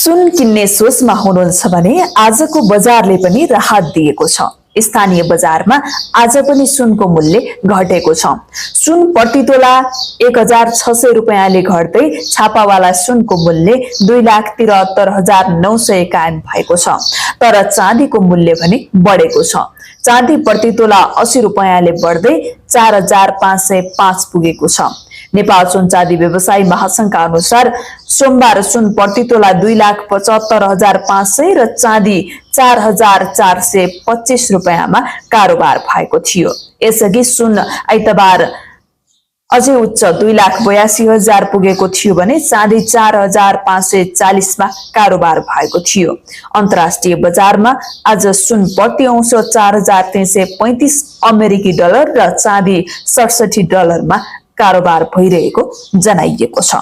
सुन किन्ने सोचमा हुनुहुन्छ भने आजको बजारले पनि राहत दिएको छ। स्थानीय बजारमा आज पनि सुनको मूल्य घटेको छ। सुन प्रति तोला 1600 रुपैयाँले घट्दै छापावाला सुनको मूल्य 2,73,900 कायम भएको छ। तर चाँदीको मूल्य पनि बढेको छ। चाँदी प्रति तोला 80 रुपैयाँले बढ्दै 4,505 पुगेको छ। नेपाल सुन चाँदी व्यवसायी महासंघका अनुसार सोमबार सुन प्रति तोला 2,75,500 र चाँदी 4,425 रुपैयाँमा कारोबार भएको थियो। यसअघि सुन आइतबार अझै उच्च 2,82,000 पुगेको थियो भने चाँदी 4,540 मा कारोबार भएको थियो। अन्तर्राष्ट्रिय बजारमा आज सुन प्रति औंस 4,335 अमेरिकी डलर र चाँदी 67 डलरमा कारोबार भइरहेको जनाइएको छ।